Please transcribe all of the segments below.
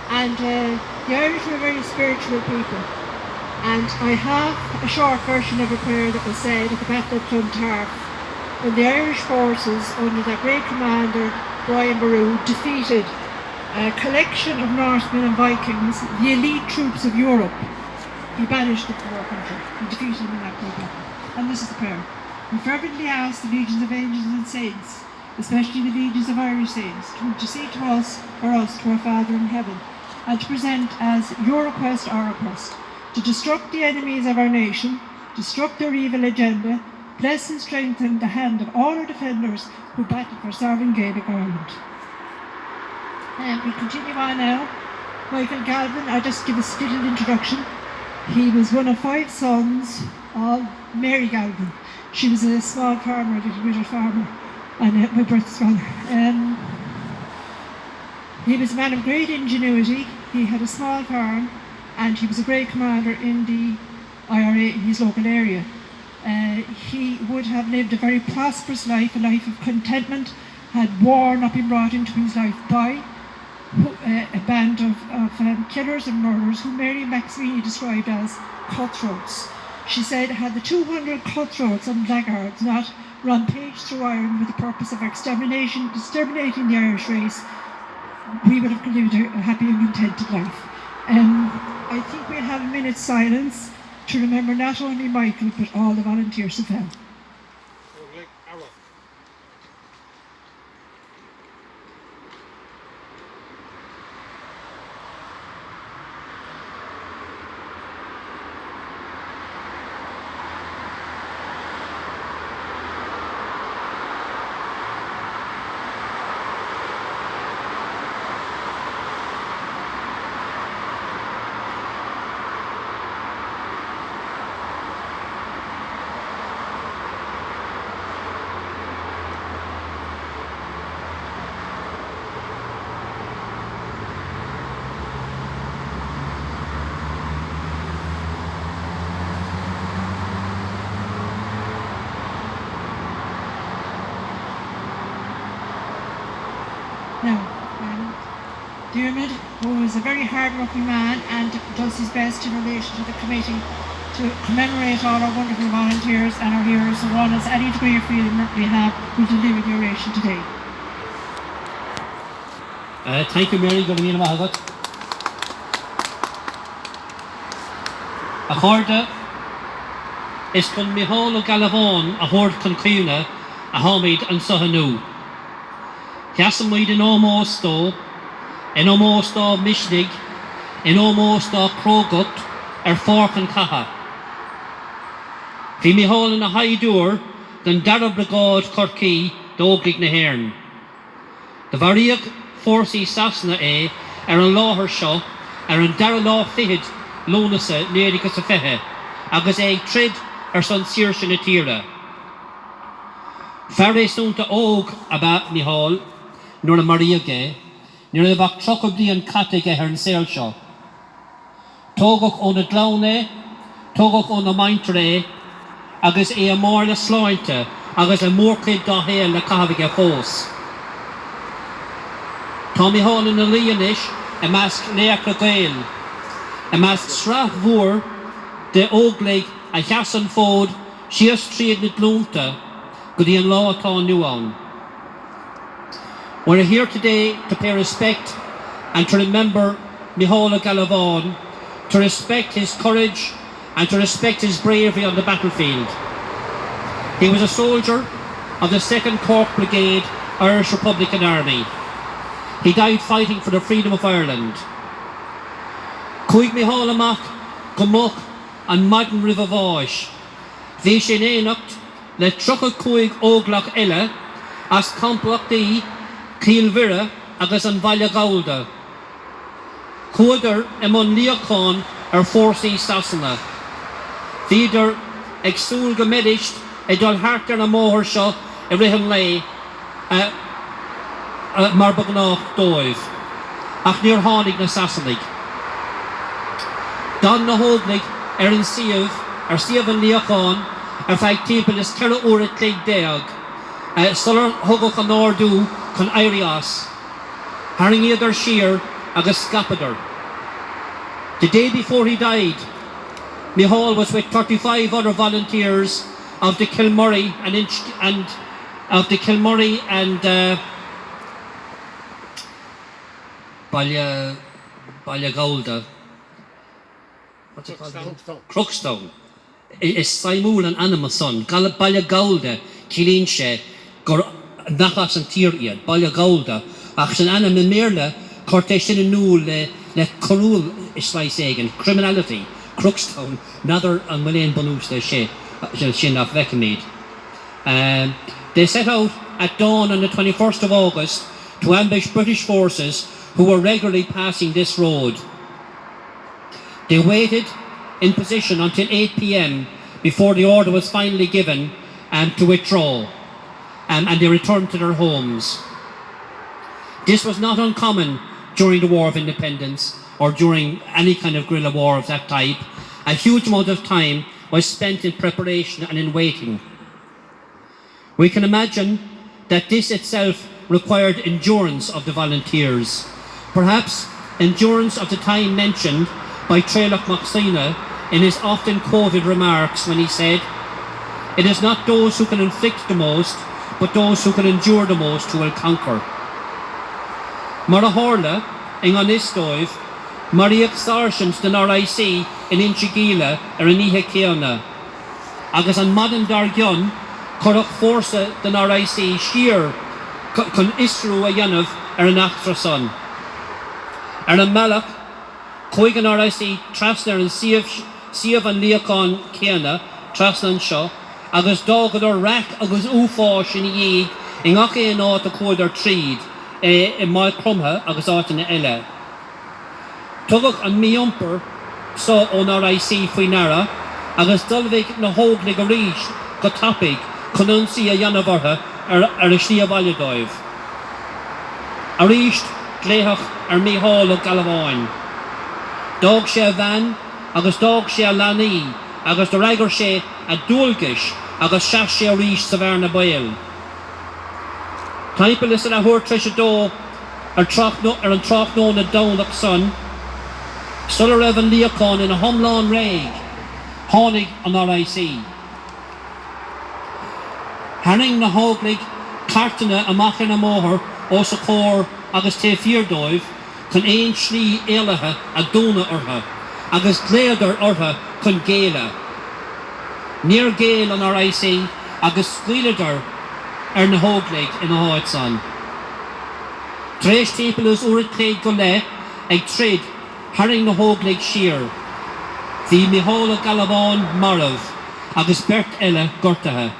And the Irish were very spiritual people. And I have a short version of a prayer that was said at the Battle of Clontarf when the Irish forces, under their great commander, Brian Boru, defeated a collection of Norsemen and Vikings, the elite troops of Europe. He banished them from our country. He defeated them in that great battle. And this is the prayer. We fervently ask the legions of angels and saints, especially the legions of Irish saints, to intercede to us, or us, to our Father in heaven, and to present as your request our request, to destruct the enemies of our nation, destruct their evil agenda, bless and strengthen the hand of all our defenders who battled for sovereign Gaelic Ireland. And we continue on now. Michael Galvin, I'll just give a little introduction. He was one of 5 sons of Mary Galvin. She was a small farmer, a little widow farmer, and my birth scholar. He was a man of great ingenuity. He had a small farm, and he was a great commander in the IRA in his local area. He would have lived a very prosperous life, a life of contentment, had war not been brought into his life by a band of killers and murderers who Mary Maximini described as cutthroats. She said, had the 200 cutthroats and blackguards not rampaged through Ireland with the purpose of exterminating the Irish race, we would have lived a happy and contented life. I think we'll have a minute's silence to remember not only Michael, but all the volunteers who fell. Dermot, who is a very hard-working man and does his best in relation to the committee to commemorate all our wonderful volunteers and our heroes who won us any degree of freedom that we have, will deliver the oration today. Thank you, Mary. Good evening, Mahagat. A chorda is con Mihal o Galavon a hord con Cuna a Hamid and Sahanu. Yasamid in almost though. In almost all Mishnig, in almost all Crogut, Fork and Caha. Fi Mihal in a high door, then Dara Brigade Corky, the Óglaigh na hÉireann. The Variag Forcy Sassana an Láthar Shaw, an Dara Law Fihid, Lonasa, Nericus a Fehe, agus Trid, son Sirsh in a Tira. Farre Sunta Og about Mihal, nor a Maria Gay. Níor a bach trocha bliain caite hÉireann saoilseo. Tógach ón a dlaune, tógach ón a maintre, agus a mór le sláinte, agus a mórcaid dá héal le cahabhig a fós. Tá Mihal in a líonis a measc léach a gael, a measc srath mhór de Óglaigh a cheasan fód sias tríad na dlúnta go dtí an lá atá nuán. We're here today to pay respect and to remember Mihal Galavon, to respect his courage and to respect his bravery on the battlefield. He was a soldier of the 2nd Cork Brigade, Irish Republican Army. He died fighting for the freedom of Ireland. Cuig Mihal amach, Gomach and Madden River Voish. Bhí sin éanacht le trocha cuig Óglach eile as complachtaí Kilmurry agus an Bhaile Gaulda. Cuagar imon Líocháin Forcy Sassana. Bhíidir exhumed medist dul hartar na móthir seo I rihan lei mar bagnach dóibh. Ach níor tháinig na Sassanigh. Don na Óglaigh an siamh an Líocháin feadh timpeall is ceithre uair cléig déag. Sular thugach an ordú con Airias. Haring iad ar siar agus scapador. The day before he died, Micheál was with 35 other volunteers of the Kilmurry and Ballagolda. What's it called? Crookstone. Is Simúl an animason. Ballagolda, Kilínshe, gur nachas an tír iad, Ballagolda. Ach san anam na mirle, corte sin an núl le corúl is leis egan, criminality, Crookstone, nather an Malayan bonús le sin af vecamid. They set out at dawn on the 21st of August to ambush British forces who were regularly passing this road. They waited in position until 8 p.m. before the order was finally given to withdraw, and they returned to their homes. This was not uncommon during the War of Independence or during any kind of guerrilla war of that type. A huge amount of time was spent in preparation and in waiting. We can imagine that this itself required endurance of the volunteers. Perhaps endurance of the time mentioned by Treilach Maxina in his often quoted remarks when he said, "It is not those who can inflict the most, but those who can endure the most who will conquer." Mar a Hórla, in an Istóibh, Mariach Sargent den RIC in Inchigila an Ihe Céanna. Agus an Madan Dargion, Cork Forsa den RIC Sheer, con Isru a Yanov an Achtrason. An Malach, Coig an RIC Trasner and Siav an Leacon Céanna, Trasnan Shaw, agus Dogad Rack agus Ufáis in Iig, in Ache an Áit a Coidar Tríd, in Macroom agus Áit in Eile. Tugach an miomper so on RIC Fuinara, agus dulvig na Óglaigh a ríis go tapig conunsi a Yanavarha a Shlia Valladóibh. A ríist gléhach Micheál og Galvin. Dog sé van, agus dog sé lani, agus de raigur sé a dúlgish, agus seach sé a ríist sa bhar na bail. Taipel is a húr tris a dó an trach nó na dónach son, Sulla raibh an Leacán in a thomláin réig, tháinig an RIC. Tháinig na Óglaigh cartainna amach in a móthir ó sa cór agus té fiordóibh chun éon slí éilethe a dúna ortha, agus léadar ortha chun géile. Níor géil an RIC agus scuiladar na Óglaigh in a háid san. Tréis típilús uair cléig go le ag trid Haring na Óglaigh Sheer, the Micheál og Galvin Marv, agus Bert Ella Gortaha.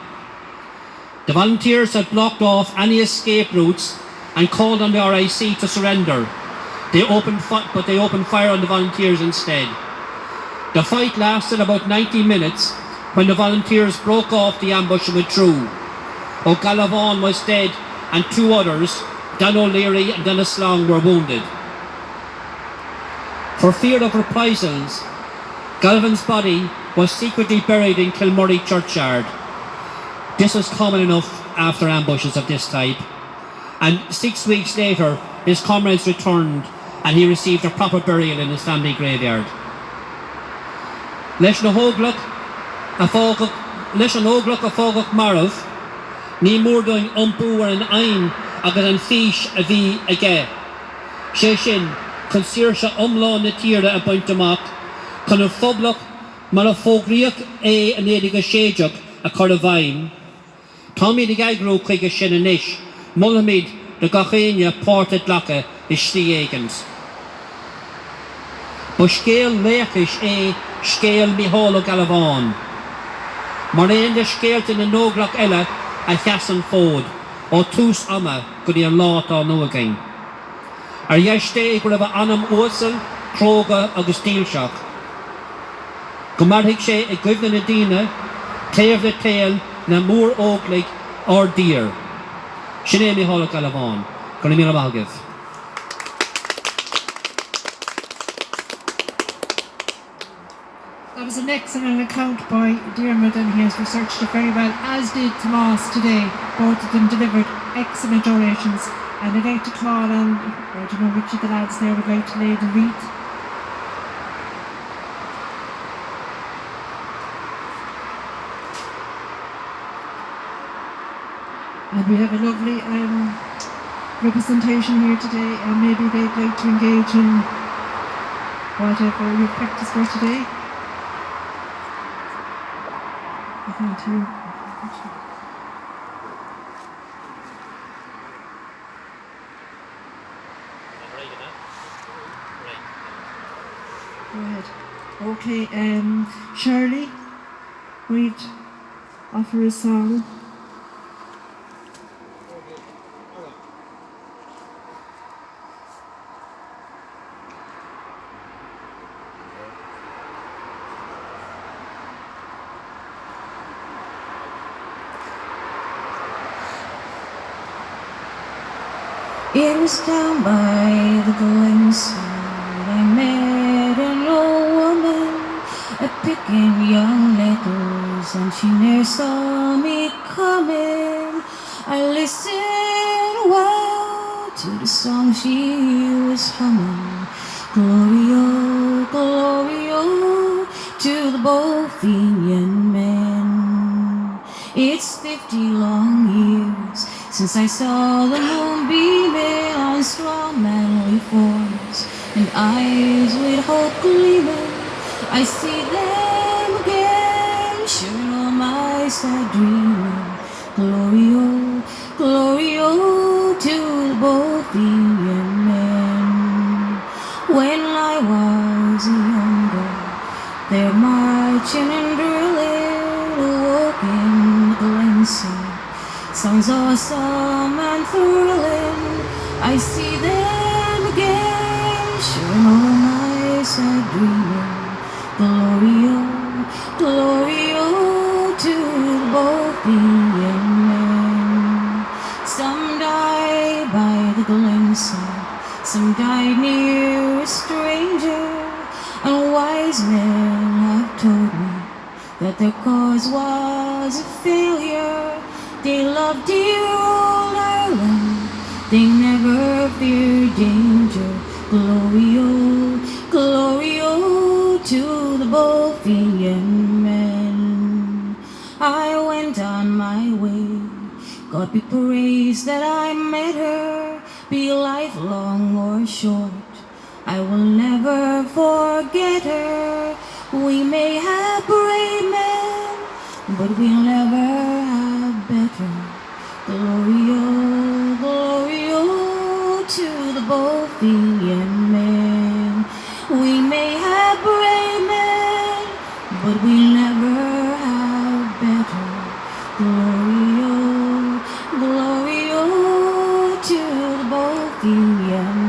The volunteers had blocked off any escape routes and called on the RIC to surrender. They opened fire on the volunteers instead. The fight lasted about 90 minutes when the volunteers broke off the ambush and withdrew. O'Galvin was dead and two others, Dan O'Leary and Dennis Long, were wounded. For fear of reprisals, Galvin's body was secretly buried in Kilmurry churchyard. This was common enough after ambushes of this type, and 6 weeks later his comrades returned and he received a proper burial in his family graveyard. Leis an Óglach a fógach Marv, ní múrdoing umpú ar an aim agus an fís a bhí aige. Sé sin, chun saoirse umláin na tíre a baint amach, chun an phoblach mar a fógraíoch an éidig a séideach a chur a bhaim. Tá míad ag agrú chuig a sin anois, mullamid de gachéine pórta dlacha is slí éigans. Ba scéal léachis scéal Micheál og Galvin. Mar éon de scéalta na nóglach eile a cheasan fód, ó tús ama go dtí an lát á nuagain. Ar dheiste go raibh anam uasal, cróga agus díalseach. Go marthaigh sé ag cuimhne na daoine, taobh le taal na mór Óglaigh or dír. Sin é Micheál og Galvin. Go raibh míle maithagah. That was an excellent account by Diarmuid, and he has researched it very well, as did Tomás today. Both of them delivered excellent orations. And I'd like to call on, I don't know which of the lads there would like to lay the wreath. And we have a lovely representation here today, and maybe they'd like to engage in whatever you practice for today. I can't hear. Go ahead. Okay, Shirley, we'd offer a song. It was down by the glenside I met an old woman a-picking young nettles, and she ne'er saw me coming. I listened well to the song she was humming. Glory-o, glory-o, to the Bohemian men. It's 50 long years since I saw the moon beaming on strong manly forms and eyes with hope gleaming. I see them again, sharing all my sad dreaming. Glory-o, glory-o, to the Bohemian men. When I was younger, they're marching and drilling, awoke in the glenside. Sounds awesome and thrilling. I see them again, sharing all my sad dreaming. Glory-o, glory-o, to the Bohemian men. Some died by the glenside, some died near a stranger, and wise men have told me that their cause was a failure. They loved dear old Ireland, they never feared danger. Glory-o, glory-o, to the Bohemian men. I went on my way, God be praised that I met her. Be lifelong or short, I will never forget her. We may have brave men, but we'll never have better. Glory-o, glory-o, to the Bohemian men. We may have brave men, but we'll never have better. Glory-o, glory-o, to the Bohemian men.